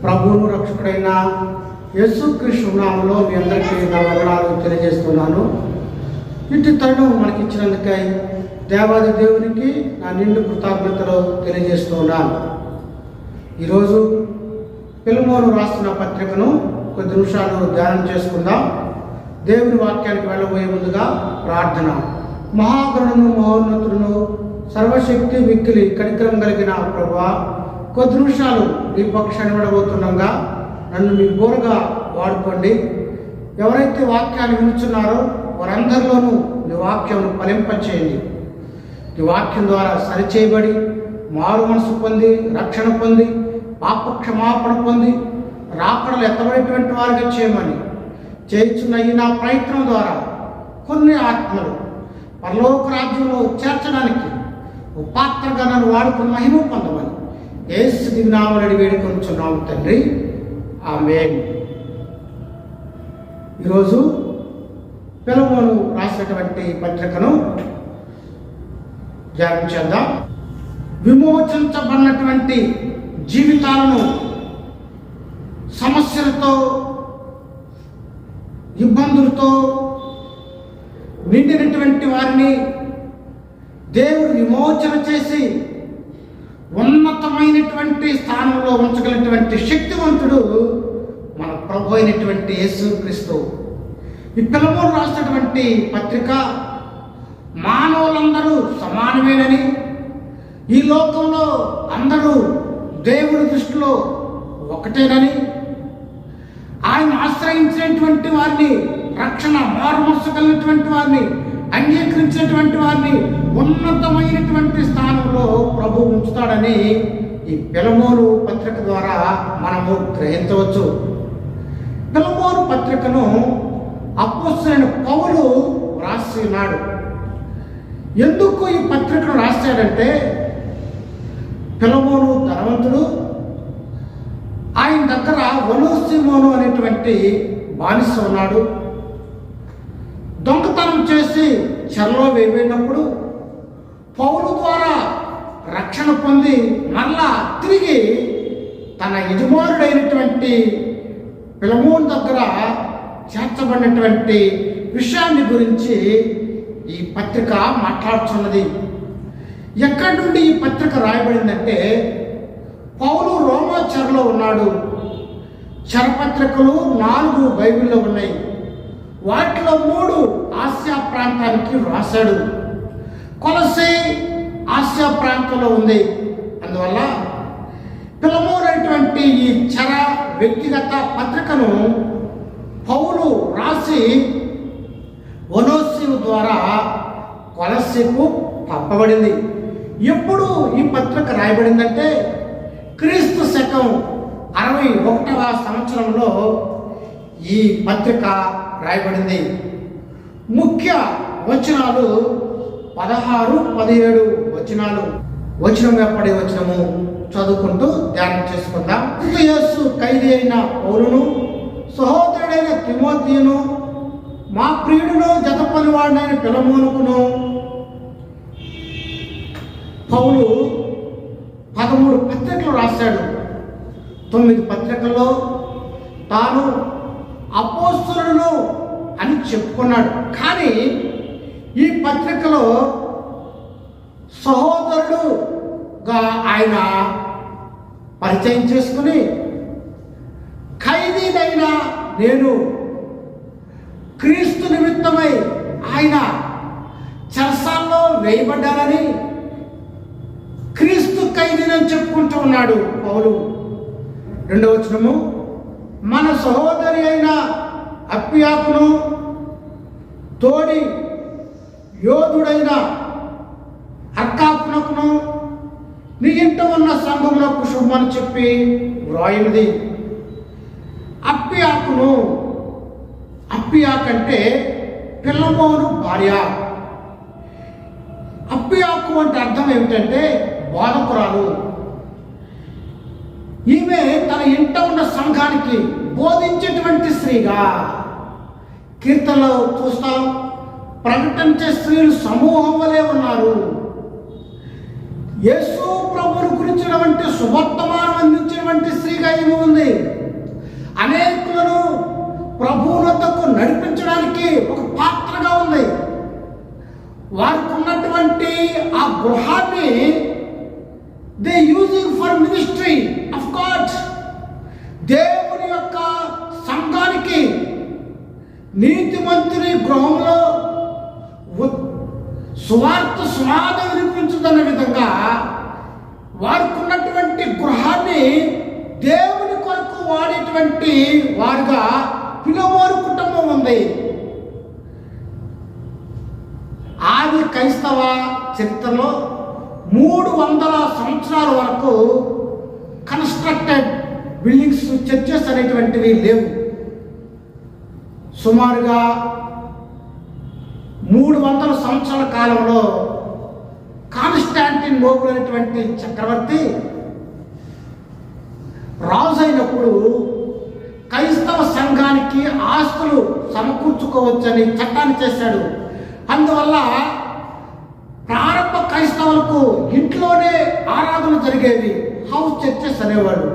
ప్రభువును రక్షకుడైన యేసుక్రీస్తు నామములో మీ అందరికీ నా వందనాలు తెలియజేస్తున్నాను. ఇటు తరుణం మనకి ఇచ్చినందుకై దేవాది దేవునికి నా నిండు కృతజ్ఞతలు తెలియజేస్తున్నాను. ఈరోజు ఫిలెమోను రాస్తున్న పత్రికను కొద్ది నిమిషాలు ధ్యానం చేసుకుందాం. దేవుని వాక్యానికి వెళ్ళబోయే ముందుగా ప్రార్థన. మహాగణును మహోన్నతుడును సర్వశక్తి మిక్కిలి కనికరం కలిగిన ప్రభువా, కొద్ది నిమిషాలు మీ పక్షాన్ని విడబోతుండగా నన్ను మీ బోరుగా వాడుకోండి. ఎవరైతే వాక్యాన్ని వింటున్నారో వారందరిలోనూ మీ వాక్యం ఫలింపచేయండి. ఈ వాక్యం ద్వారా సరిచేయబడి మారు మనసు పొంది రక్షణ పొంది పాప క్షమాపణ పొంది రాకడలు ఎత్తబడేటువంటి వారిగా చేయమని చేయించున్న ఈ నా ప్రయత్నం ద్వారా కొన్ని ఆత్మలు పరలోక రాజ్యంలో చేర్చడానికి ఓ పాత్రగా నన్ను వాడుకుని మహిమ పొందమని యేసు దివ్యనామములో వేడుకొంచున్నాము తండ్రి, ఆమేన్. ఈరోజు ఫిలెమోను రాసినటువంటి పత్రికను ధ్యానం చేద్దాం. విమోచించబడినటువంటి జీవితాలను సమస్యలతో ఇబ్బందులతో నిండినటువంటి వారిని దేవుడు విమోచన చేసి ఉన్నతమైనటువంటి స్థానంలో ఉంచగలిగినటువంటి శక్తివంతుడు మన ప్రభు అయినటువంటి యేసుక్రీస్తు. ఈ ఫిలెమోను రాసినటువంటి పత్రిక మానవులందరూ సమానమేనని, ఈ లోకంలో అందరూ దేవుడి దృష్టిలో ఒకటేనని, ఆయన ఆశ్రయించినటువంటి వారిని, రక్షణ మారుమనసుకలిగినటువంటి వారిని, అంగీకరించినటువంటి వారిని ఉన్నతమైనటువంటి స్థానంలో ప్రభు ఉంచుతాడని ఈ ఫిలెమోను పత్రిక ద్వారా మనము గ్రహించవచ్చు. ఫిలెమోను పత్రికను అపోస్తలుడైన పౌలు రాసినాడు. ఎందుకు ఈ పత్రికను రాశాడంటే, ఫిలెమోను ధనవంతుడు, ఆయన దగ్గర ఒనేసిమోను అనేటువంటి బానిస ఉన్నాడు. దొంగతనం చేసి చెరలో వేయబడినప్పుడు పౌలు ద్వారా రక్షణ పొంది మళ్ళా తిరిగి తన యజమానుడైనటువంటి ఫిలెమోను దగ్గర చేర్చబడినటువంటి విషయాన్ని గురించి ఈ పత్రిక మాట్లాడుతున్నది. ఎక్కడి నుండి ఈ పత్రిక రాయబడిందంటే, పౌలు రోమా చెరలో ఉన్నాడు. చెరపత్రికలు 4 బైబిల్లో ఉన్నాయి. వాటిలో 3 ఆసియా ప్రాంతానికి రాశాడు. కొలసీ ఆసియా ప్రాంతంలో ఉంది. అందువల్ల ఫిలెమోను అనేటువంటి ఈ చెర వ్యక్తిగత పత్రికను పౌలు రాసి ఒనేసిము ద్వారా కొలసీకు పంపబడింది. ఎప్పుడు ఈ పత్రిక రాయబడిందంటే, క్రీస్తు శకం 61వ సంవత్సరంలో ఈ పత్రిక రాయబడింది. ముఖ్య వచనాలు 16, 17 వచనాలు. వచనం ఎప్పటి వచనము చదువుకుంటూ ధ్యానం చేసుకుందాం. యేసు ఖైదీ అయిన పౌలును, సహోదరుడైన తిమోతియును, మా ప్రియుడును జత పనివాడినైన ఫిలెమోనుకును పౌలు 13 పత్రికలు రాశాడు. 9 పత్రికల్లో తాను అపోస్తలుడును అని చెప్పుకున్నాడు. కానీ ఈ పత్రికలో సహోదరుడుగా ఆయన పరిచయం చేసుకుని, ఖైదీనైన నేను క్రీస్తు నిమిత్తమై ఆయన చెరసాల్లో వేయబడ్డానని క్రీస్తు ఖైదీనని చెప్పుకుంటూ ఉన్నాడు పౌలు. 2వ వచనము, మన సహోదరి అయిన అప్పియాకును, తోడి యోధుడైన అర్కాపునకును నీ ఇంట ఉన్న సంఘమునకు శుభమని చెప్పి వ్రాయినది. అప్పియాకంటే ఫిలెమోను భార్య. అప్పియాకు అంటే అర్థం ఏమిటంటే బోధకురాలు. ఈమె తన ఇంట ఉన్న సంఘానికి బోధించేటువంటి స్త్రీగా. కీర్తనలో చూస్తాం, ప్రకటించే స్త్రీలు సమూహం వలె ఉన్నారు. యేసు ప్రభువును గురించినటువంటి శుభవర్తమానం అందించిన మార్చేటువంటి స్త్రీగా ఈమె ఉంది. అనేకులను ప్రభువునొద్దకు నడిపించడానికి ఒక పాత్రగా ఉంది. వారికి ఉన్నటువంటి ఆ గృహాన్ని they using for ministry of God. దేవుని యొక్క సంఘానికి నీతిమంతుని గృహంలో సువార్త వినిపించుతున్న విధంగా వారికి ఉన్నటువంటి గృహాన్ని దేవుని కొరకు వాడేటువంటి వారుగా ఫిలమోను కుటుంబం ఉంది. ఆది క్రైస్తవ చరిత్రలో 300 సంవత్సరాల వరకు కన్స్ట్రక్టెడ్ బిల్డింగ్స్, చర్చెస్ అనేటువంటివి లేవు. సుమారుగా 300 సంవత్సరాల కాలంలో కాన్స్టాంటినోపుల్ అనేటువంటి చక్రవర్తి రాజు అయినప్పుడు క్రైస్తవ సంఘానికి ఆస్తులు సమకూర్చుకోవచ్చని చట్టాన్ని చేశాడు. అందువల్ల ప్రారంభ క్రైస్తవులకు ఇంట్లోనే ఆరాధన జరిగేవి, హౌస్ చర్చెస్ అనేవాడు.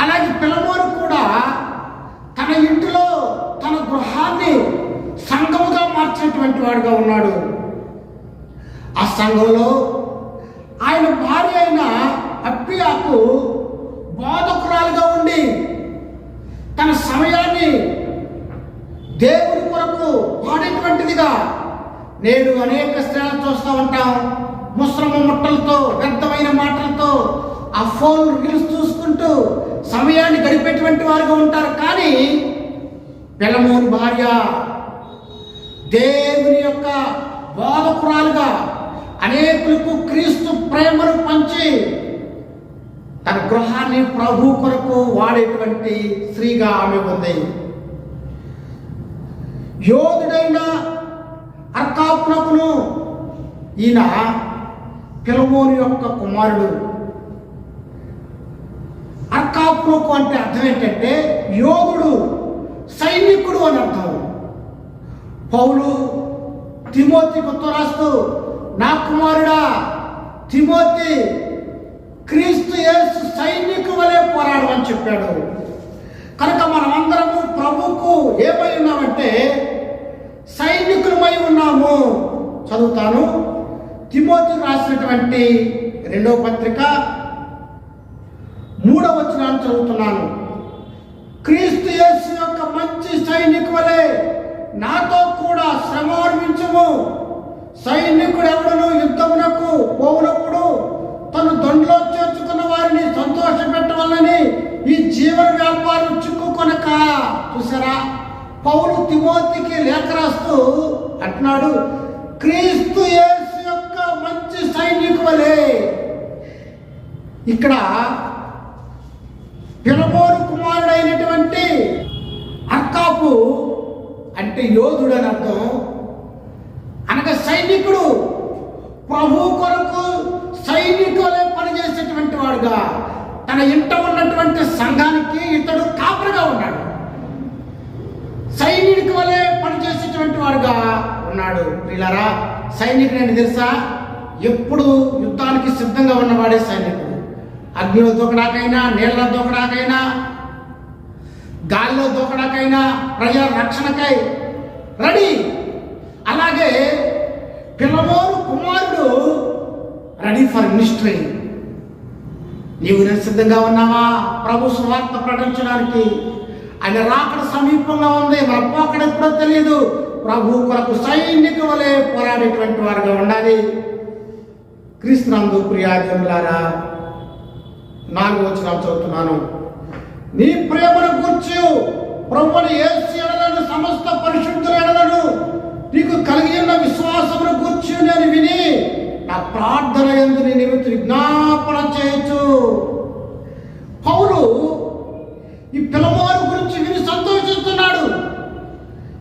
అలాగే ఫిలమోను కూడా తన ఇంటిలో తన గృహాన్ని సంఘముగా మార్చేటువంటి వాడుగా ఉన్నాడు. ఆ సంఘంలో ఆయన భార్య అయిన అప్పియాకు బోధకురాలుగా ఉండి తన సమయాన్ని దేవుని కొరకు వాడేటువంటిదిగా. నేడు అనేక స్త్రీలను చూస్తూ ఉంటాం, ముస్రమ ముట్టలతో, వ్యర్థమైన మాటలతో, ఆ ఫోన్ రీల్స్ చూసుకుంటూ సమయాన్ని గడిపేటువంటి వారుగా ఉంటారు. కానీ ఫిలమోను భార్య దేవుని యొక్క బోధకురాలుగా అనేకులకు క్రీస్తు ప్రేమను పంచి తన గృహాన్ని ప్రభు కొరకు వాడేటువంటి స్త్రీగా ఆమె ఉంది. యోధుడైన అర్కాపునకును ఈయన ఫిలమోను యొక్క కుమారుడు. అర్కాపునకు అంటే అర్థం ఏంటంటే యోధుడు, సైనికుడు అని అర్థం. పౌలు తిమోతికి ఉత్తరం రాస్తూ, నా కుమారుడా తిమోతి, క్రీస్తు యేసు సైనికు వలె పోరాడమని చెప్పాడు. కనుక మనమందరము ప్రభువుకు ఏమై ఉన్నామంటే సైనికులమై ఉన్నాము. చదువుతాను, తిమోతికి రాసినటువంటి 2వ పత్రిక 3వ వచనాన్ని చదువుతున్నాను. క్రీస్తు యేసు యొక్క మంచి సైనికు వలె నాతో కూడా శ్రమ అనుభవించుము. సైనికుడు ఎవడను యుద్ధమునకు పోవునప్పుడు తను దొండలో చేర్చుకున్న వారిని సంతోషపెట్టవాలని ఈ జీవన వ్యాపారం చిక్కుకొనక. చూసారా, పౌలు తిమోతికి లేఖ రాస్తూ అంటున్నాడు, క్రీస్తు యేసు యొక్క మంచి సైనికు వలె. ఇక్కడ ఫిలమోను కుమారుడైనటువంటి అర్కాపు అంటే యోధుడు అని అర్థం. అనగా సైనికుడు, ప్రభు కొరకు సైనికులే పనిచేసేటువంటి వాడుగా తన ఇంట ఉన్నటువంటి సంఘానికి ఇతడు కాపరిగా ఉన్నాడు. సైనికుల వలె పనిచేసేటువంటి వాడుగా ఉన్నాడు. వీళ్ళరా, సైనికుడు అని తెలుసా? ఎప్పుడు యుద్ధానికి సిద్ధంగా ఉన్నవాడే సైనికుడు. అగ్నిలో దూకడాకైనా, నీళ్ళలో దూకడాకైనా, గాలిలో దూకడాకైనా, ప్రజల రక్షణకై రెడీ. అలాగే ఫిలమోను కుమారుడు రెడీ ఫర్ మినిస్ట్రీ. నీవు సిద్ధంగా ఉన్నావా ప్రభు సువార్త ప్రకటించడానికి? ఆయన రాకడ సమీపంగా ఉంది, మన పోకడ ఎప్పుడో తెలియదు. ప్రభు కొరకు సైనిక వలె పోరాడేటువంటి వారుగా ఉండాలి. క్రీస్తునందు ప్రియాదేవులారా, 4వ వచనం చదువుతున్నాను. నీ ప్రేమను గూర్చి ప్రభువుని యేసు ఎడలను సమస్త పరిశుద్ధుల ఎడలను నీకు కలిగి ఉన్న విశ్వాసమును గూర్చి నేను విని నా ప్రార్థన యందు నీ నిమిత్తం విజ్ఞాపన చేయొచ్చు. పౌలు ఈ ఫిలమోను గురించి విని సంతోషిస్తున్నాడు.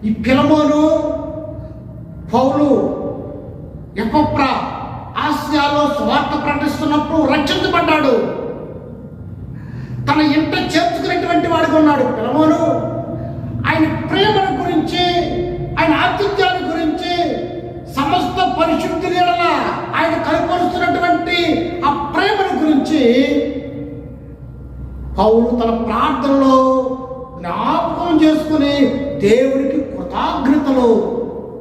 ఈ ఫిలమోను పౌలు ఎపఫ్రా ఆసియాలో సువార్త ప్రకటిస్తున్నప్పుడు రక్షించబడ్డాడు. తన ఇంట చేర్చుకునేటువంటి వాడిగా ఉన్నాడు ఫిలమోను. ఆయన ప్రేమను గురించి, ఆయన ఆతిథ్యాన్ని గురించి, సమస్త పరిశుద్ధి నీడల ఆయన కనపరుస్తున్నటువంటి ఆ ప్రేమను గురించి పౌలు తన ప్రార్థనలో జ్ఞాపకం చేసుకుని దేవునికి కృతజ్ఞతలు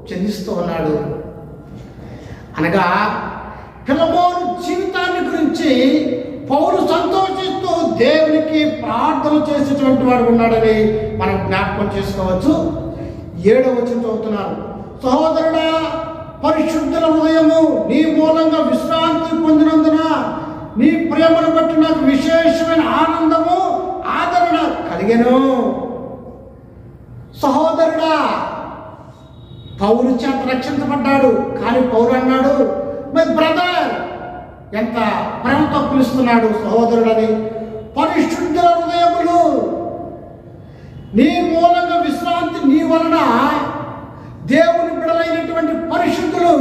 చెల్లిస్తూ ఉన్నాడు. అనగా ఫిలమోను జీవితాన్ని గురించి పౌలు సంతోషిస్తూ దేవునికి ప్రార్థన చేసేటువంటి వాడు ఉన్నాడని మనం జ్ఞాపకం చేసుకోవచ్చు. 7వ వచనం చదువుతున్నారు. సహోదరుడా, పరిశుద్ధుల హృదయము నీ మూలంగా విశ్రాంతి పొందినందున నీ ప్రేమను బట్టి నాకు విశేషమైన ఆనందము ఆదరణ కలిగెను. సహోదరుడా, పౌలు చేత రక్షించబడ్డాడు. కానీ పౌలు అన్నాడు, మై బ్రదర్, ఎంత ప్రేమతో పిలుస్తున్నాడు సహోదరుడని. పరిశుద్ధుల హృదయములు నీ మూలంగా విశ్రాంతి, నీ వలన దేవుని బిడలైనటువంటి పరిశుద్ధులు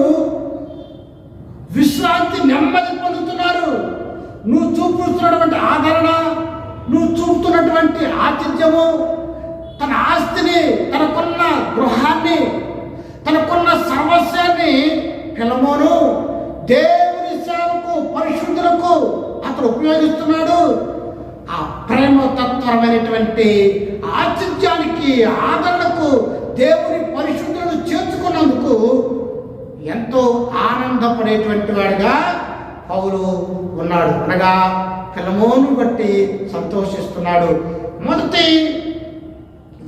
విశ్రాంతి, నెమ్మది పొందుతున్నారు. నువ్వు చూపుతున్నటువంటి ఆదరణ, నువ్వు చూపుతున్నటువంటి ఆతిథ్యము, తన ఆస్తిని, తనకున్న గృహాన్ని, తనకున్న సర్వస్వాన్ని ఫిలమోను దేవుని సేవకు, పరిశుద్ధులకు అతను ఉపయోగిస్తున్నాడు. ఆ ప్రేమ తత్వరమైనటువంటి ఆతిథ్యానికి, ఆదరణకు దేవుని పరిశుద్ధులను చేర్చుకున్నందుకు ఎంతో ఆనందపడేటువంటి వాడిగా పౌలు ఉన్నాడు. అనగా ఫిలమోను బట్టి సంతోషిస్తున్నాడు. మొదటి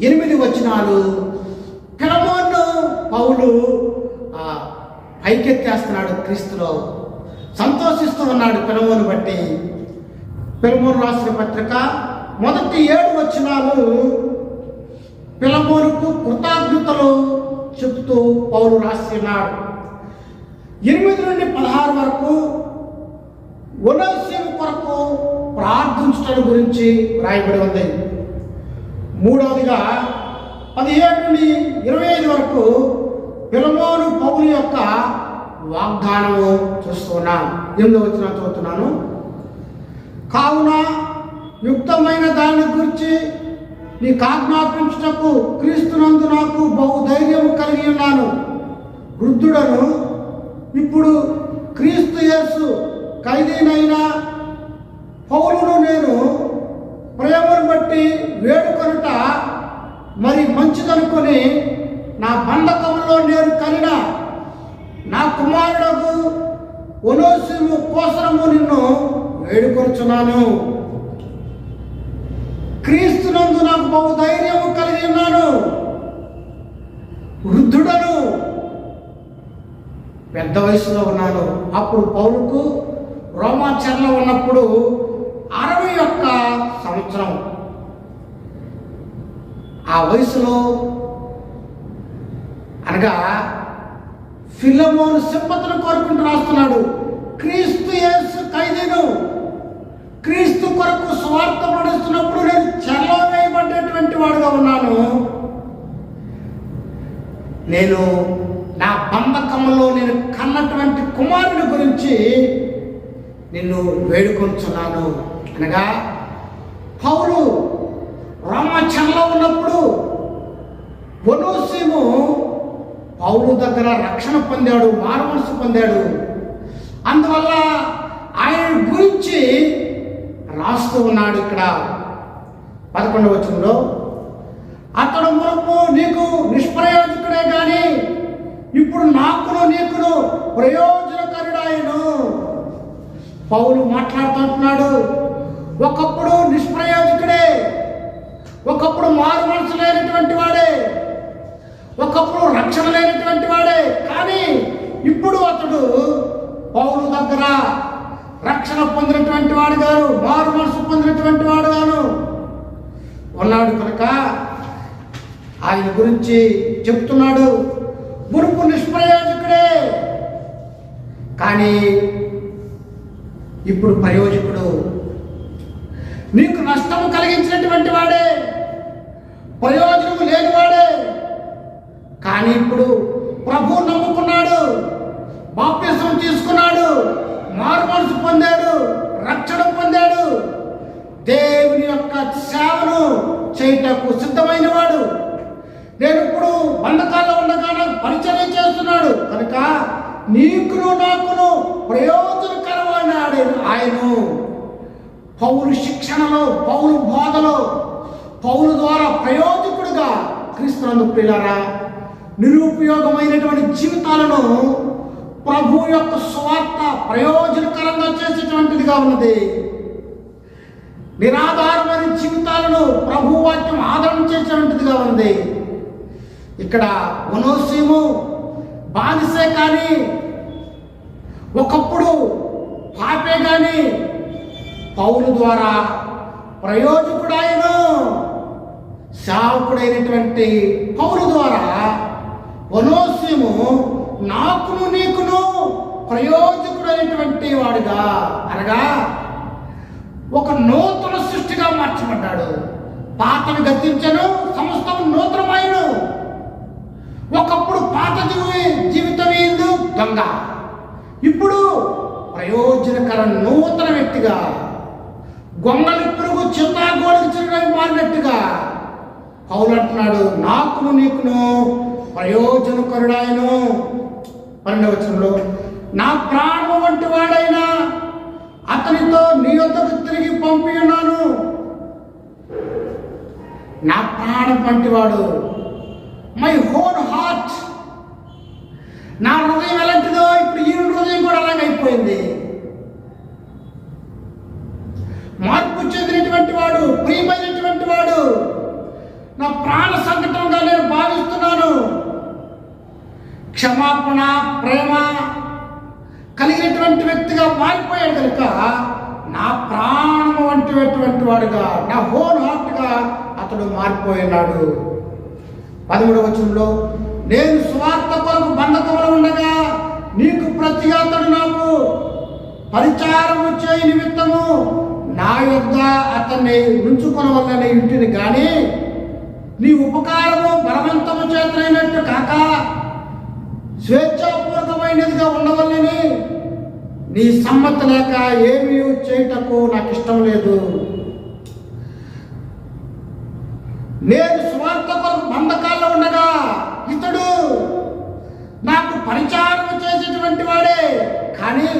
8 వచనాలు ఫిలమోను పౌలు పైకెత్తేస్తున్నాడు, క్రీస్తులో సంతోషిస్తూ ఉన్నాడు ఫిలమోను బట్టి. ఫిలమోను రాసిన పత్రిక మొదటి 7 వచనాలు ఫిలమోనుకు కృతజ్ఞతలు చెబుతూ పౌలు రాస్తున్నాడు. 8 నుండి 16 వరకు ఒనేసిము కొరకు ప్రార్థించడం గురించి రాయబడి ఉంది. 3వదిగా 17 నుండి 25 వరకు ఫిలమోను పౌలు యొక్క వాగ్దానము చూస్తున్నాం. 8వ వచనం చదువుతున్నాను. కావున యుక్తమైన దాని గురించి నీకు ఆజ్ఞాపించుటకు క్రీస్తునందు నాకు బహుధైర్యము కలిగి ఉన్నాను. వృద్ధుడను, ఇప్పుడు క్రీస్తు యేసు ఖైదీనైన పౌలును నేను ప్రేమను బట్టి వేడుకొనుట మరి మంచిదనుకొని నా బంధకంలో నేను కలిగిన నా కుమారుడకు ఒనేసిము కోసము నిన్ను వేడుకొనుచున్నాను. క్రీస్తునందు నాకు బహుధైర్యము కలిగి ఉన్నాను. వృద్ధుడను, పెద్ద వయసులో ఉన్నాను. అప్పుడు పౌలుకు రోమా చెరలో ఉన్నప్పుడు 61 సంవత్సరం. ఆ వయసులో అనగా ఫిలమోను సింపతులు కోరుకుంటూ రాస్తున్నాడు. క్రీస్తు యేసు ఖైదీను, క్రీస్తు కొరకు స్వార్థ పడుస్తున్నప్పుడు నేను చెరలో వేయబడ్డటువంటి వాడుగా ఉన్నాను. నేను నా బంధకంలో నేను కన్నటువంటి కుమారుని గురించి నిన్ను వేడుకొంచున్నాను. అనగా పౌలు రోమా చెరలో ఉన్నప్పుడు ఒనేసిము పౌలు దగ్గర రక్షణ పొందాడు, మారుమనసు పొందాడు. అందువల్ల ఆయన గురించి రాస్తూ ఉన్నాడు. ఇక్కడ 11వ వచనంలో, అతడు మునుపు నీకు నిష్ప్రయోజకుడే కానీ ఇప్పుడు నాకును నీకును ప్రయోజనకరుడాయను. పౌలు మాట్లాడుతున్నాడు. ఒకప్పుడు నిష్ప్రయోజకుడే, ఒకప్పుడు మారు మనసు లేనటువంటి వాడే, ఒకప్పుడు రక్షణ లేనటువంటి వాడే. కానీ ఇప్పుడు అతడు పౌలు దగ్గర రక్షణ పొందినటువంటి వాడు గాను, మారు మనసు పొందినటువంటి వాడు గాను ఉన్నాడు. కనుక ఆయన గురించి చెప్తున్నాడు. మునుపు నిష్ప్రయోజకుడే, కానీ ఇప్పుడు ప్రయోజకుడు. నీకు నష్టము కలిగించినటువంటి వాడే, ప్రయోజనము లేనివాడే. కానీ ఇప్పుడు ప్రభువు నమ్ముకున్నాడు, బాప్తిసం తీసుకున్నాడు, మారు మనసు పొందాడు, రక్షణ పొందాడు, దేవుని యొక్క సేవను చేయటకు సిద్ధమైన వాడు. నేను ఇప్పుడు బంధకాల్లో ఉండగా పరిచయం చేస్తున్నాడు. కనుక నీకును నాకును ప్రయోజనకరమైన ఆయన పౌలు శిక్షణలో, పౌలు బోధలో, పౌలు ద్వారా ప్రయోజకుడుగా క్రీస్తునందు ప్రియులారా నిరుపయోగమైనటువంటి జీవితాలను ప్రభు యొక్క సువార్త ప్రయోజనకరంగా చేసేటువంటిదిగా ఉన్నది. నిరాధారమైన జీవితాలను ప్రభు వాక్యం ఆదరణ చేసేటువంటిదిగా ఉన్నది. ఇక్కడ ఒనోసీము బానిసే కానీ, ఒకప్పుడు పాపే కానీ, పౌలు ద్వారా ప్రయోజకుడాయను సేవకుడైనటువంటి పౌలు ద్వారా ఒనోసీము నాకును నీకును ప్రయోజకుడైనటువంటి వాడుగా, అనగా ఒక నూతన సృష్టిగా మార్చబడ్డాడు. పాతవి గతించను, సమస్తం నూతనమైన. ఒకప్పుడు పాత జీవితం ఏందు దొంగ, ఇప్పుడు ప్రయోజనకర నూతన వ్యక్తిగా, గొంగలి పురుగు చింతాగోళికి చిరునవి మారినట్టుగా పౌలు అంటున్నాడు, నాకును నీకును ప్రయోజనకరుడాయను. 12వ వచనంలో, నా ప్రాణము వంటి వాడైనా అతనితో నీ వద్దకు తిరిగి పంపి ఉన్నాను. నా ప్రాణం వంటి వాడు, మై హోల్ హార్ట్, నా హృదయం ఎలాంటిదో ఇప్పుడు ఈ హృదయం కూడా అలాగే అయిపోయింది. మార్పు చెందినటువంటి వాడు, ప్రియమైనటువంటి వాడు, నా ప్రాణ సంకటంగా నేను భావిస్తున్నాను. క్షమాపణ, ప్రేమ కలిగినటువంటి వ్యక్తిగా మారిపోయాడు కనుక నా ప్రాణము వంటిటువంటి వాడుగా, నా హోల్ హార్ట్గా అతడు మారిపోయినాడు. 13వ వచనంలో, నేను సువార్త కొరకు బంధకంలో ఉండగా నీకు ప్రతి అతడు నాకు పరిచారము చేయ నిమిత్తము నా యొద్ద అతన్ని ఉంచుకొనవలనే ఇంటిని కానీ నీ ఉపకారము బలవంతము చేతనైనట్టు కాక స్వేచ్ఛాపూర్వకమైనదిగా ఉండవల్లని నీ సమ్మతి లేక ఏమీ చేయటకు నాకు ఇష్టం లేదు. నేను సువార్త కొరకు బంధకాల్లో ఉండగా ఇతడు నాకు పరిచారం చేసేటువంటి వాడే, కానీ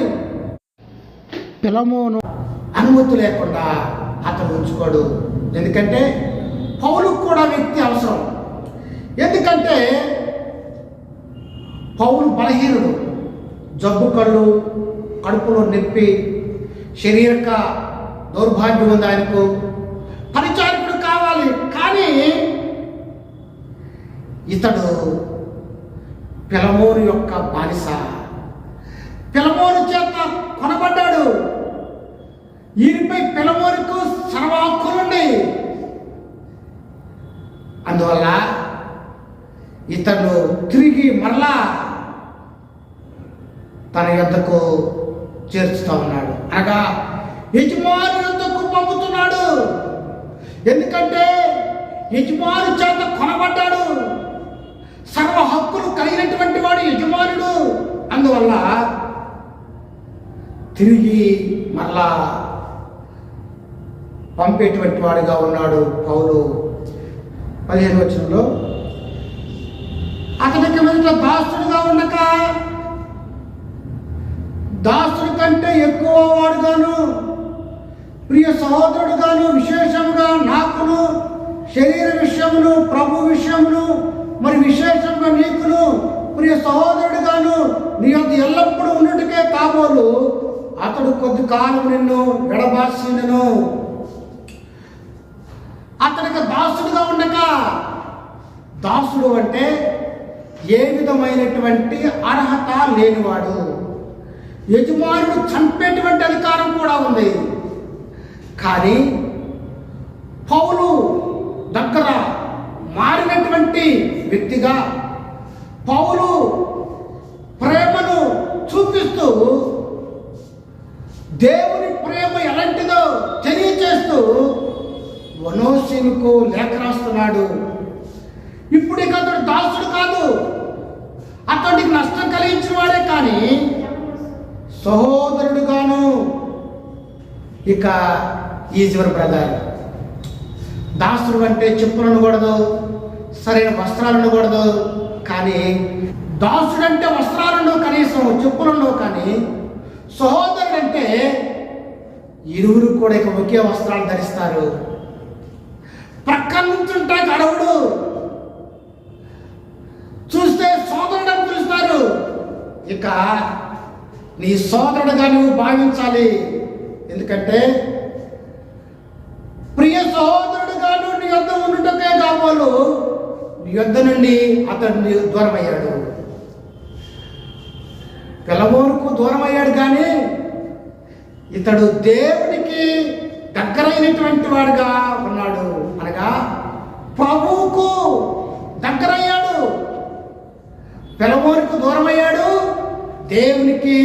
పిలమోను అనుమతి లేకుండా అతను ఉంచుకోడు. ఎందుకంటే పౌలుకు కూడా వ్యక్తి అవసరం. ఎందుకంటే పౌలు బలహీనుడు, జబ్బు కళ్ళు, కడుపులో నొప్పి, శరీరక దౌర్భాగ్యం ఉంది ఆయనకు, పరిచారకుడు కావాలి. కానీ ఇతడు పిలమోను యొక్క బానిస, పిలమోను చేత కొనబడ్డాడు. ఈయనపై పిలమోనుకు సర్వ హక్కులుండి, అందువల్ల ఇతడు తిరిగి మరలా తన యొద్దకు చేర్చుతా ఉన్నాడు, అనగా యజమాని యొద్దకు పంపుతున్నాడు. ఎందుకంటే యజమాని చేత కొనబడ్డాడు, సర్వ హక్కులు కలిగినటువంటి వాడు యజమానుడు. అందువల్ల తిరిగి మరలా పంపేటువంటి వాడిగా ఉన్నాడు పౌలు. 15వ వచనంలో, అతనికి మీద దాసుడుగా ఉండక దాసుడి కంటే ఎక్కువ వాడుగాను, ప్రియ సహోదరుడుగాను, విశేషంగా నాకును శరీర విషయమును, ప్రభు విషయమును, మరి విశేషంగా నీకును ప్రియ సహోదరుడుగాను నీ యొక్క ఎల్లప్పుడూ ఉన్నట్టుకే కాబోలు అతడు కొద్ది కాలం నిన్ను విడబాసినను. అతనికి దాసుడుగా ఉండక, దాసుడు అంటే ఏ విధమైనటువంటి అర్హత లేనివాడు, యజమానుడు చంపేటువంటి అధికారం కూడా ఉంది. కానీ పౌలు దగ్గర మారినటువంటి వ్యక్తిగా పౌలు ప్రేమను చూపిస్తూ దేవుని ప్రేమ ఎలాంటిదో తెలియచేస్తూ ఒనోసీముకు లేఖ రాస్తున్నాడు. ఇప్పుడు ఇక అతడు దాసుడు కాదు, అతడికి నష్టం కలిగించిన వాడే, కానీ సహోదరుడుగాను. ఇక ఈశ్వర్ బ్రదర్, దాసుడు అంటే చెప్పులు అనకూడదు, సరైన వస్త్రాలు ఉండకూడదు, కానీ దాసుడంటే వస్త్రాలు ఉండవు, కనీసం చెప్పులు ఉండవు. కానీ సహోదరుడు అంటే ఇరువురు కూడా ఇక ఒకే వస్త్రాలు ధరిస్తారు. ప్రక్కన నుంచుంటే గడవుడు, చూస్తే సోదరుడు అని పిలుస్తారు. ఇక నీ సోదరుడుగా నువ్వు భావించాలి. ఎందుకంటే ప్రియ సహోదరుడుగా నువ్వు నీ యొద్ద ఉండుటకే కావాలు నీ యొద్ద నుండి అతడు దూరం అయ్యాడు. పిలవోనుకు దూరం అయ్యాడు, కానీ ఇతడు దేవునికి దగ్గరైనటువంటి వాడుగా ఉన్నాడు. అనగా ప్రభువుకు దగ్గరయ్యాడు. పిలవోనుకు దూరం అయ్యాడు, దేవునికి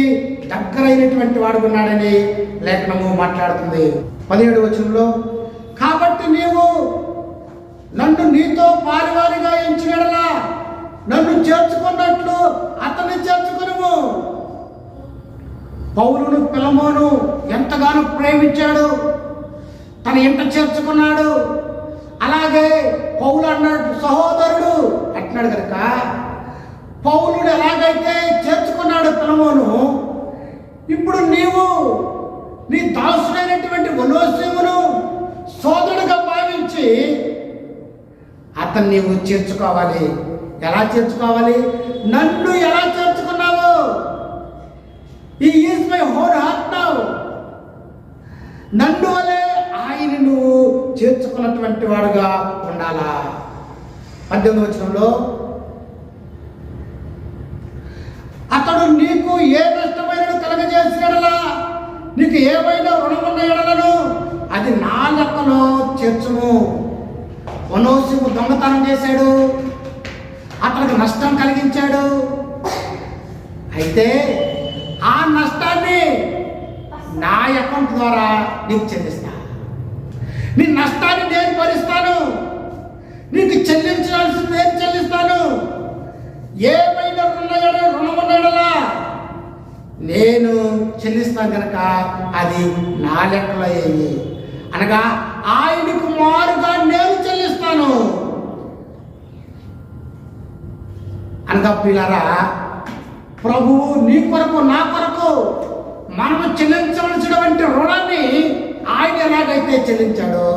దగ్గరైనటువంటి వాడు ఉన్నాడని లేఖనము మాట్లాడుతుంది. 17వ వచనంలో, కాబట్టి నీవు నన్ను నీతో పారివారిగా ఎంచినడలా నన్ను చేర్చుకున్నట్లు అతన్ని చేర్చుకునుము. పౌలును పిలమోను ఎంతగానో ప్రేమించాడు, తన ఇంట చేర్చుకున్నాడు. అలాగే పౌలు అన్నాడు సహోదరుడు అంటున్నాడు కనుక, పౌలుడు ఎలాగైతే చేర్చుకున్నాడు పిలమోను, ఇప్పుడు నీవు నీ దాసుడైనటువంటి ఒనేసిమును సోదరుడుగా భావించి అతన్ని నీవు చేర్చుకోవాలి. ఎలా చేర్చుకోవాలి? నన్ను ఎలా చేర్చుకున్నావు? ఈ is my whole heart now. నన్ను వలె ఆయన నువ్వు చేర్చుకున్నటువంటి వాడుగా ఉండాలా. 18వ వచనంలో, అతడు నీకు ఏ నష్టమైన కలగజేసినలా నీకు ఏమైనా రుణమున్న ఎడలను అది నా లెక్కలో చేర్చుము. ఒనేసిము దొంగతనం చేశాడు, అతనికి నష్టం కలిగించాడు. అయితే ఆ నష్టాన్ని నా అకౌంట్ ద్వారా నీకు చెల్లిస్తా. నీ నష్టాన్ని నేను భరిస్తాను, నీకు చెల్లించాల్సింది నేను చెల్లిస్తాను. ఏమైనా రుణమున్నడలా నేను చెల్లిస్తాను కనుక అది నా లెక్కలో అయ్యి, అనగా ఆయనకు మారుగా నేను చెల్లిస్తాను. అనగా ప్రియులారా, ప్రభువు నీ కొరకు నా కొరకు మనము చెల్లించవలసినటువంటి రుణాన్ని ఆయన ఎలాగైతే చెల్లించాడో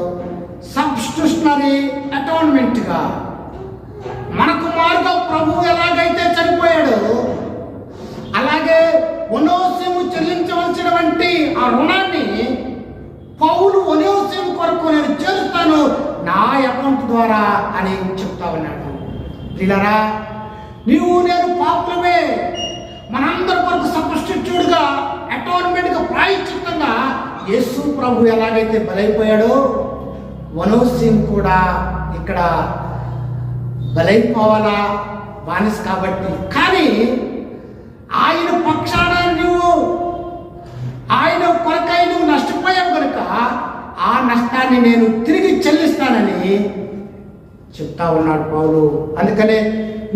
సబ్స్టిట్యూషనరీ అటోన్మెంట్గా మనకు మారుగా ప్రభువు ఎలాగైతే చనిపోయాడో అలాగే ఒనేసిము చెల్లించవలసినటువంటి ఆ రుణాన్ని పౌలు ఒనేసిము కొరకు నేను చేస్తాను నా అకౌంట్ ద్వారా అని చెప్తా ఉన్నాడు. ప్రియులారా, నీవు నేను పాపులమే, మనందరి కొరకు సబ్స్టిట్యూట్గా అటోన్మెంట్గా ప్రాయశ్చిత్తంగా యేసు ప్రభు ఎలాగైతే బలైపోయాడో ఒనేసిము కూడా ఇక్కడ బలైపోవాలా బానిస కాబట్టి. కానీ ఆయన పక్షాన నువ్వు ఆయన కొరకై నువ్వు నష్టపోయావు కనుక ఆ నష్టాన్ని నేను తిరిగి చెల్లిస్తానని చెప్తా ఉన్నాడు పౌలు. అందుకనే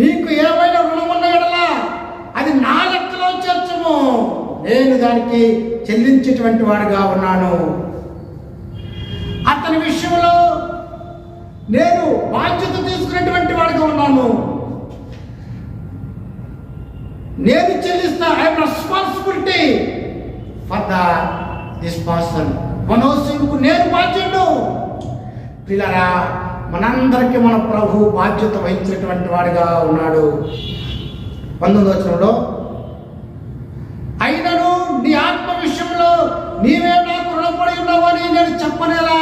నీకు ఏమైనా రుణం ఉన్న ఎడలా అది నా లెక్కలో చేర్చము, నేను దానికి చెల్లించేటువంటి వాడుగా ఉన్నాను. అతని విషయంలో నేను బాధ్యత తీసుకునేటువంటి వాడిగా ఉన్నాను. నేను చెల్లిస్తా. I'm responsibility for this person. ఒనేసిముకు నేను బాధ్యుడు. పిల్లరా, మనందరికీ మన ప్రభు బాధ్యత వహించేటువంటి వాడిగా ఉన్నాడు. 19వ వచనంలో, అయినను నీ ఆత్మ విషయంలో నీవే నాకు రుణపడి ఉన్నావు అని నేను చెప్పనేలా.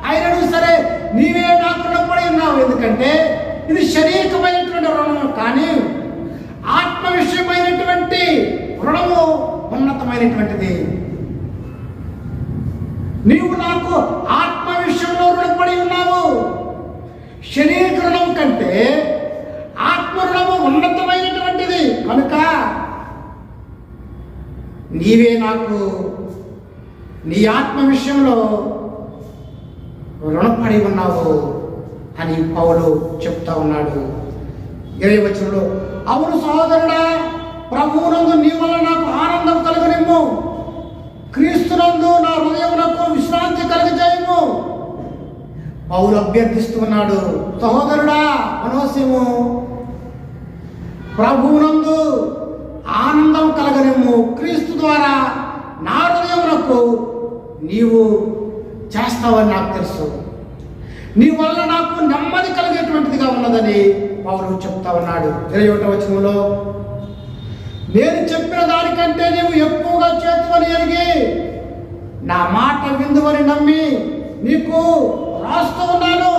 అయినను సరే నీవే నాకు రుణపడి ఉన్నావు, ఎందుకంటే ఇది శారీరకమైనటువంటి రుణము, కానీ ఆత్మ విషయమైనటువంటి రుణము ఉన్నతమైనటువంటిది. నీవు నాకు ఆత్మ విషయంలో రుణపడి ఉన్నావు. శరీర రుణం కంటే ఆత్మ రుణము ఉన్నతమైనటువంటిది కనుక నీవే నాకు నీ ఆత్మ విషయంలో రుణపడి ఉన్నావు అని పౌలు చెప్తా ఉన్నాడు. 20వ వచనంలో, అవును సహోదరుడా, ప్రభువునందు నీ వల్ల నాకు ఆనందం కలుగనిమ్ము, క్రీస్తునందు నా హృదయమునకు విశ్రాంతి కలుగజేయము. పౌలు అభ్యర్థిస్తున్నాడు, సహోదరుడా ఒనేసిము, ప్రభువునందు ఆనందం కలగనిమ్ము, క్రీస్తు ద్వారా నా హృదయమునకు నీవు చేస్తావని నాకు తెలుసు. నీ వల్ల నాకు నెమ్మది కలిగేటువంటిదిగా ఉన్నదని పౌలు చెప్తా ఉన్నాడు. 21వ వచనంలో, నేను చెప్పిన దానికంటే నీవు ఎక్కువగా చేతువని ఎరిగి నా మాట విందువని నమ్మి నీకు రాస్తూ ఉన్నాను.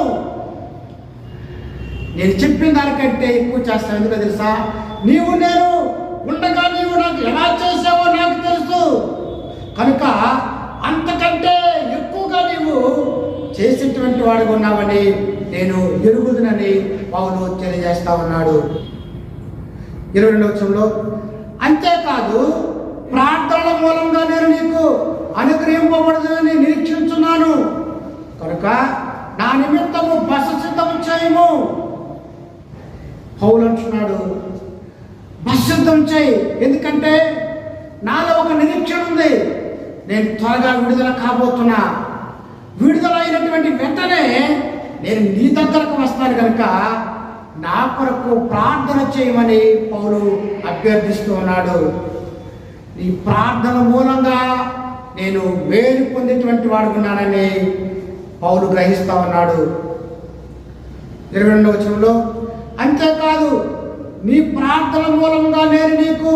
నేను చెప్పిన దానికంటే ఎక్కువ చేస్తాను. ఎందుకో తెలుసా? నేను ఉండగా నీవు నాకు ఎలా చేసావో నాకు తెలుసు కనుక అంతకంటే ఎక్కువగా నీవు చేసేటువంటి వాడుగా ఉన్నావని నేను ఎరుగుదునని పౌలు తెలియజేస్తా ఉన్నాడు. 22వ వచనంలో, అంతేకాదు ప్రార్థనల మూలంగా నేను నీకు అనుగ్రహింపబడదని నిరీక్షించున్నాను కనుక నా నిమిత్తము బస సిద్ధం చేయము. పౌలు అంటున్నాడు, బస సిద్ధం చేయి. ఎందుకంటే నాలో ఒక నిరీక్షణ ఉంది. నేను త్వరగా విడుదల కాబోతున్నా. విడుదల అయినటువంటి వెంటనే నేను నీ దగ్గరకు వస్తాను కనుక నా కొరకు ప్రార్థన చేయమని పౌలు అభ్యర్థిస్తూ ఉన్నాడు. నీ ప్రార్థన మూలంగా నేను మేలు పొందేటువంటి వాడుకున్నానని పౌలు గ్రహిస్తా ఉన్నాడు. 22వ వచనంలో, అంతేకాదు నీ ప్రార్థన మూలంగా నేను నీకు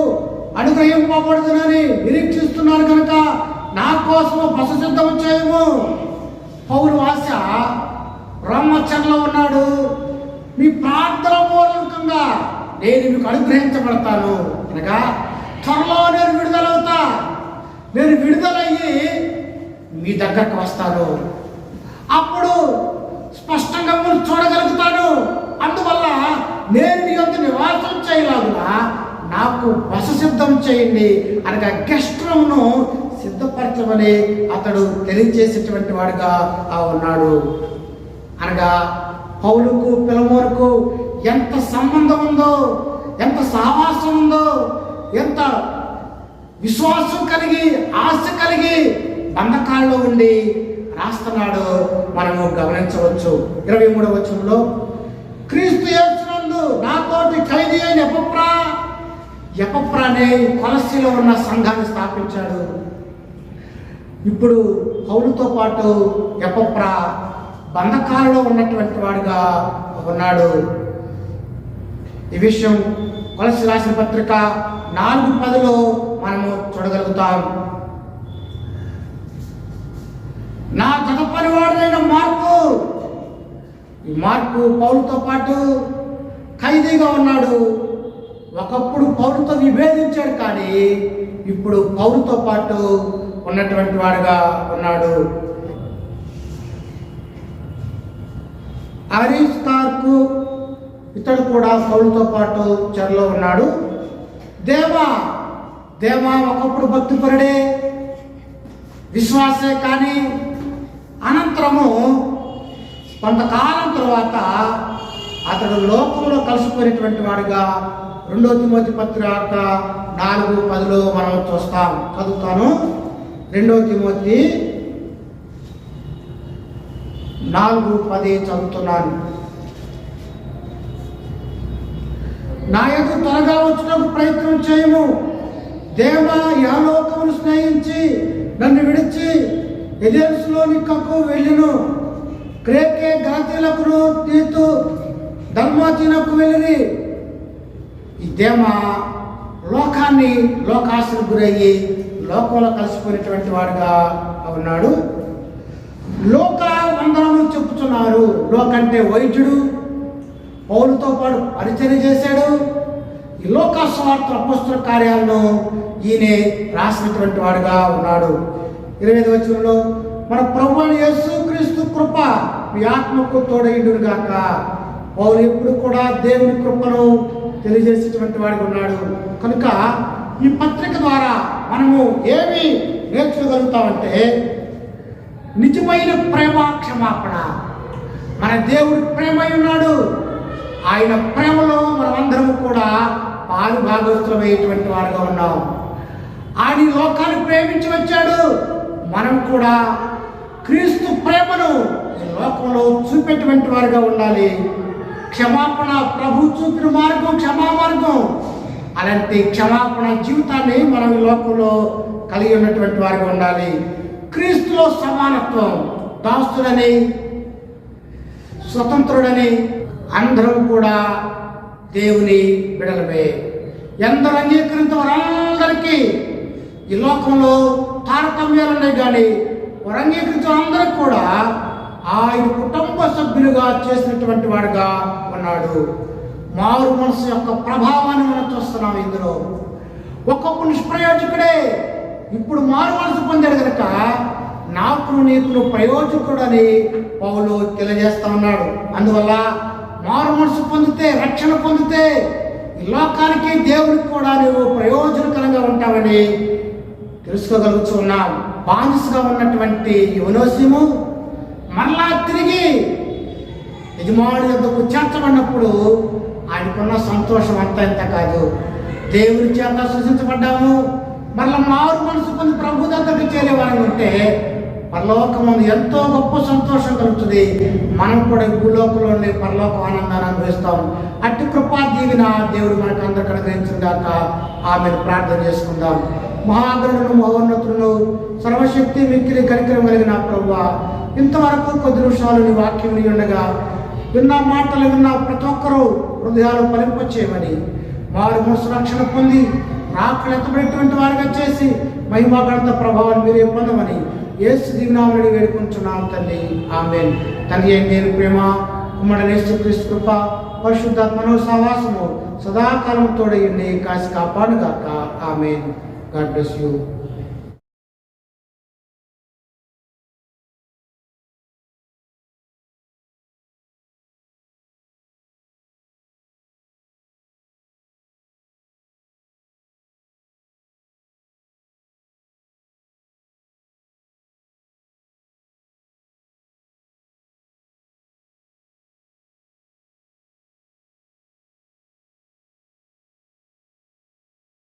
అనుగ్రహింపబడుదునని నిరీక్షిస్తున్నాను కనుక నా కోసము బస సిద్ధం చేయము. పౌలు ఆశ బ్రహ్మచర్యలో ఉన్నాడు. మీ ప్రార్థన మూలంగా నేను మీకు అనుగ్రహించబడతాను అనగా త్వరలో నేను విడుదలవుతా. నేను విడుదలయ్యి మీ దగ్గరకు వస్తాను. అప్పుడు స్పష్టంగా మీరు చూడగలుగుతాను. అందువల్ల నేను మీ యొక్క నివాసం చేయలాగునా నాకు బస సిద్ధం చేయండి అనగా గెస్ట్ రూమ్ను సిద్ధపరచమని అతడు తెలియజేసేటువంటి వాడుగా ఉన్నాడు. అనగా పౌలుకు పిలమోనుకు ఎంత సంబంధం ఉందో, ఎంత సహవాసం ఉందో, ఎంత విశ్వాసం కలిగి ఆశ కలిగి బంధకాల్లో ఉండి రాస్తున్నాడో మనము గమనించవచ్చు. 23వ వచనంలో, క్రీస్తు యేసునందు నాతోటి ఖైదీ అయిన ఎపఫ్రా అనే కొలస్సీలో ఉన్న సంఘాన్ని స్థాపించాడు. ఇప్పుడు పౌలుతో పాటు ఎపఫ్రా బంధకాలలో ఉన్నటువంటి వాడుగా ఉన్నాడు. ఈ విషయం కొలస్సీ రాసిన పత్రిక 4:10లో మనము చూడగలుగుతాం. నా జత పనివాడైన మార్కు పౌలుతో పాటు ఖైదీగా ఉన్నాడు. ఒకప్పుడు పౌలుతో విభేదించాడు, కానీ ఇప్పుడు పౌలుతో పాటు ఉన్నటువంటి వాడుగా ఉన్నాడు. అరిస్తార్కు ఇతడు కూడా పౌలుతో పాటు చెరలో ఉన్నాడు. దేవా ఒకప్పుడు భక్తిపరుడే, విశ్వాసే, కానీ అనంతరము కొంతకాలం తర్వాత అతడు లోకంలో కలిసిపోయినటువంటి వాడుగా 2వ తిమోతి పత్రిక 4:10లో మనం చూస్తాం. చదువుతాను. 2వ తిమోతి 4:10 చదువుతున్నాను. నా యొక్క త్వరగా వచ్చుటకు ప్రయత్నం చేయము. దేవా యహలోకమును స్నేహించి నన్ను విడిచి ఎథెన్సులోని కక్కు వెళ్ళిను. క్రేకే గలతీయులకును తీతు దల్మాతీయులకు వెళ్ళిరి. ఈ దేమ లోకాశకు గురయ్యి లోకంలో కలిసిపోయినటువంటి వాడుగా ఉన్నాడు. లోక వందనము చెప్పుతున్నారు. లోకంటే వైద్యుడు, పౌలుతో పాటు పరిచర్య చేశాడు. ఈ లోక స్వార్థ అపోస్తల కార్యాలను ఈయన రాసినటువంటి వాడుగా ఉన్నాడు. 25వ వచనంలో, మన ప్రభువైన యేసుక్రీస్తు కృప మీ ఆత్మకు తోడైండును గాక. పౌలు ఎప్పుడు కూడా దేవుని కృపను తెలియజేసేటువంటి వాడిగా ఉన్నాడు. కనుక ఈ పత్రిక ద్వారా మనము ఏమి నేర్చుకోగలుగుతామంటే, నిజమైన ప్రేమ క్షమాపణ. మన దేవుడు ప్రేమై ఉన్నాడు. ఆయన ప్రేమలో మనమందరం కూడా పాలు భాగస్తులమయ్యేటువంటి వారుగా ఉన్నాం. ఆయన లోకాన్ని ప్రేమించి వచ్చాడు. మనం కూడా క్రీస్తు ప్రేమను ఈ లోకంలో చూపేటువంటి వారుగా ఉండాలి. క్షమాపణ ప్రభు చూపిన మార్గం క్షమా మార్గం. అలాంటి క్షమాపణ జీవితాన్ని మనం ఈ లోకంలో కలిగి ఉన్నటువంటి వారుగా ఉండాలి. క్రీస్తులో సమానత్వం. దాసుడని స్వతంత్రుడని అందరం కూడా దేవుని బిడలమే. ఎందరు అంగీకరించిన వారందరికీ ఈ లోకంలో తారతమ్యాలు ఉన్నాయి, కానీ వారు అంగీకరించిన అందరికి కూడా ఆయన కుటుంబ సభ్యులుగా చేసినటువంటి వాడుగా ఉన్నాడు. మారు మనసు యొక్క ప్రభావాన్ని మనం చూస్తున్నాం ఇందులో. ఒకప్పుడు నిష్ప్రయోజకుడే, ఇప్పుడు మారు మనసు పొందాడు కనుక నాకు నీకు ప్రయోజకుడని పౌలు తెలియజేస్తా ఉన్నాడు. అందువల్ల మారు మనసు పొందితే, రక్షణ పొందితే ఈ లోకానికి దేవునికి కూడా నువ్వు ప్రయోజనకరంగా ఉంటావని తెలుసుకోగలుగుతున్నాం. బానిసగా ఉన్నటువంటి యోనోసిము మరలా తిరిగి యజమాని యొద్దకు చేర్చబడినప్పుడు ఆయనకున్న సంతోషం అంతా ఇంత కాదు. దేవుని చేత సృష్టించబడ్డాము, మరలా మారు మనసు పొంది ప్రభు దగ్గరికి చేరేవారని ఉంటే పరలోకం ఎంతో గొప్ప సంతోషం కలుగుతుంది. మనం కూడా భూలోకంలోని పరలోక ఆనందాన్ని అనుభవిస్తాం. అట్టి కృపా దీవిన దేవుడు మనకు అందరికీ అనుగ్రహించిన దాకా ఆమెను ప్రార్థన చేసుకుందాం. మహాగణులను మహోన్నతులను సర్వశక్తి మిక్కిలి కనికరం కలిగిన ప్రభువా, ఇంతవరకు కొద్ది నిమిషాలు నీ వాక్యం విని ఉండగా విన్న మాటలు విన్న ప్రతి ఒక్కరూ హృదయాలు ఫలింపచేయమని, వారు మనసు రక్షణ పొంది రాకలు ఎత్తబడేటువంటి వారిగా చేసి మహిమా గణత ప్రభావాన్ని మీరే పొందమని యేసు దివ్యనామములో వేడుకుంటున్నాం తండ్రి. ఆమేన్. తండ్రి అయిన దేవుని ప్రేమ, కుమారుడైన యేసుక్రీస్తు కృప, పరిశుద్ధాత్మ సహవాసము సదాకాలం తోడయుండి కాసి కాపాడుగాక. ఆమేన్. God bless you.